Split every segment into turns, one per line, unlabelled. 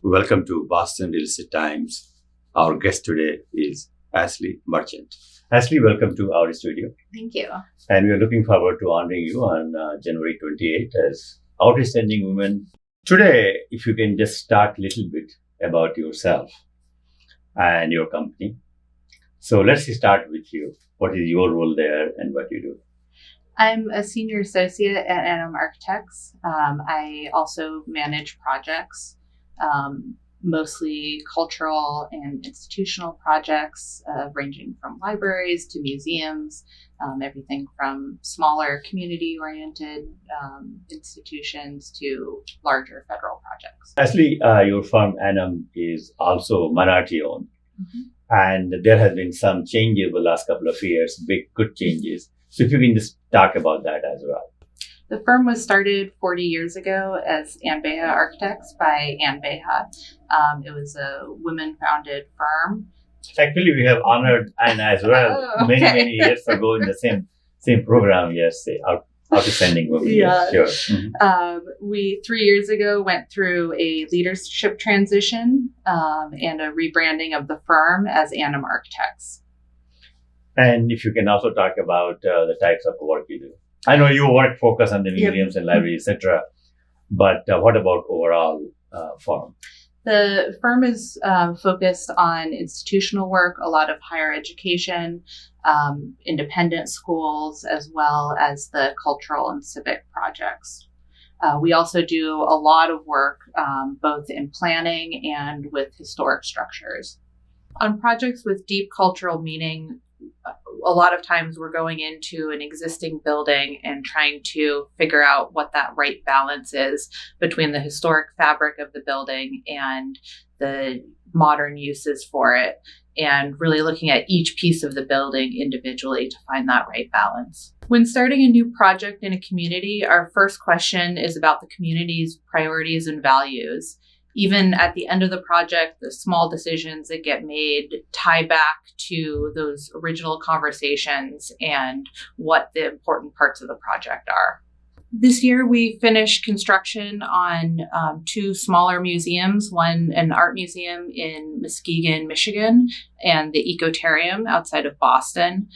Welcome to Boston Real Estate Times. Our guest today is Ashley Merchant. Ashley, welcome to our studio.
Thank you.
And we are looking forward to honoring you on January 28th as Outstanding Women. Today, if you can just start a little bit about yourself and your company. So let's start with you. What is your role there and what you do?
I'm a senior associate at Annum Architects. I also manage projects, mostly cultural and institutional projects, ranging from libraries to museums, everything from smaller community-oriented institutions to larger federal projects.
Ashley, your firm Annum is also minority-owned. Mm-hmm. And there has been some change over the last couple of years, big, good changes. So if you can just talk about that as well.
The firm was started 40 years ago as Ann Beha Architects by Ann Beha. It was a women-founded firm.
Actually, we have honored Ann as well many years ago in the same program. Yes, Outstanding Women.
Yeah.
Sure. Mm-hmm.
We 3 years ago went through a leadership transition and a rebranding of the firm as Annum Architects.
And if you can also talk about the types of work you do. I know you work focus on the museums and libraries, etc. But what about overall firm?
The firm is focused on institutional work, a lot of higher education, independent schools, as well as the cultural and civic projects. We also do a lot of work both in planning and with historic structures. On projects with deep cultural meaning, a lot of times we're going into an existing building and trying to figure out what that right balance is between the historic fabric of the building and the modern uses for it, and really looking at each piece of the building individually to find that right balance. When starting a new project in a community, our first question is about the community's priorities and values. Even at the end of the project, the small decisions that get made tie back to those original conversations and what the important parts of the project are. This year, we finished construction on two smaller museums, one an art museum in Muskegon, Michigan, and the Ecotarium outside of Boston.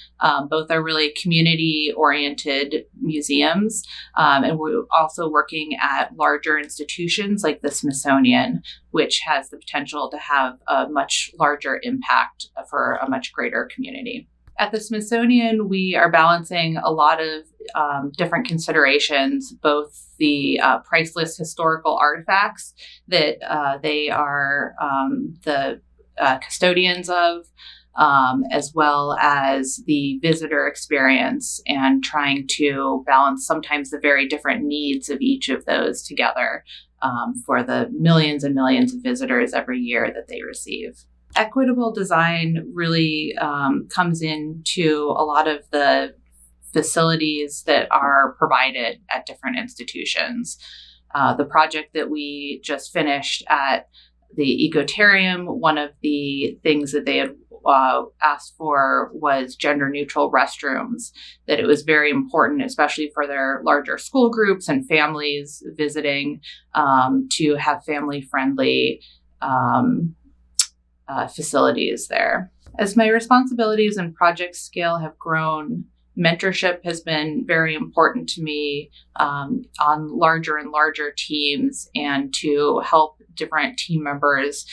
Both are really community-oriented museums. And we're also working at larger institutions like the Smithsonian, which has the potential to have a much larger impact for a much greater community. At the Smithsonian, we are balancing a lot of different considerations, both the priceless historical artifacts that they are the custodians of, as well as the visitor experience, and trying to balance sometimes the very different needs of each of those together for the millions and millions of visitors every year that they receive. Equitable design really comes into a lot of the facilities that are provided at different institutions. The project that we just finished at the Ecotarium, one of the things that they had asked for was gender-neutral restrooms, that it was very important, especially for their larger school groups and families visiting, to have family-friendly facilities there. As my responsibilities and project scale have grown, mentorship has been very important to me on larger and larger teams, and to help different team members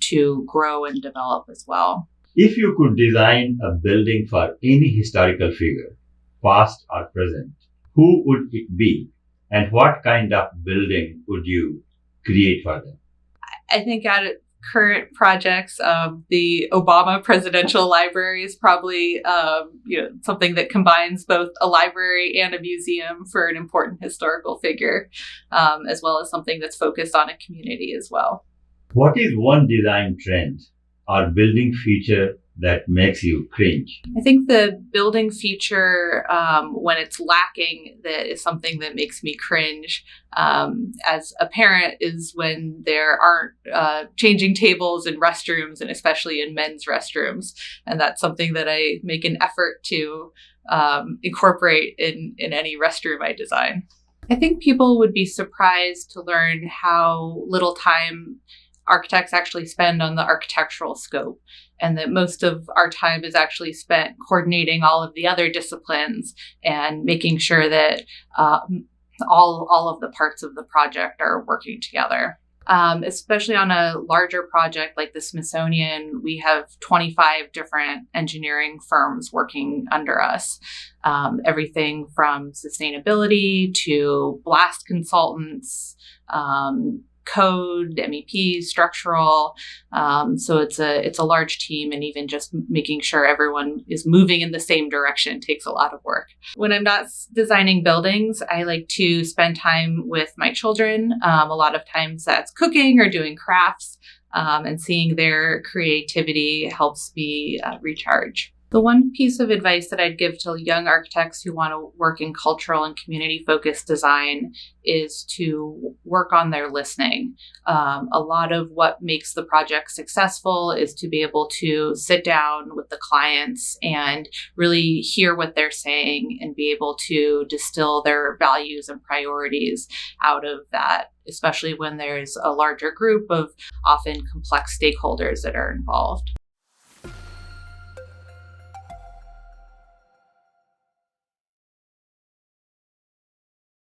to grow and develop as well.
If you could design a building for any historical figure, past or present, who would it be, and what kind of building would you create for them?
I think at current projects, the Obama Presidential Library is probably something that combines both a library and a museum for an important historical figure, as well as something that's focused on a community as well.
What is one design trend or building feature that makes you cringe?
I think the building feature, when it's lacking, that is something that makes me cringe as a parent, is when there aren't changing tables in restrooms, and especially in men's restrooms. And that's something that I make an effort to incorporate in any restroom I design. I think people would be surprised to learn how little time architects actually spend on the architectural scope, and that most of our time is actually spent coordinating all of the other disciplines and making sure that all of the parts of the project are working together. Especially on a larger project like the Smithsonian, we have 25 different engineering firms working under us. Everything from sustainability to blast consultants, code, MEP, structural. So it's a large team, and even just making sure everyone is moving in the same direction takes a lot of work. When I'm not designing buildings, I like to spend time with my children. A lot of times that's cooking or doing crafts, and seeing their creativity helps me recharge. The one piece of advice that I'd give to young architects who want to work in cultural and community-focused design is to work on their listening. A lot of what makes the project successful is to be able to sit down with the clients and really hear what they're saying and be able to distill their values and priorities out of that, especially when there's a larger group of often complex stakeholders that are involved.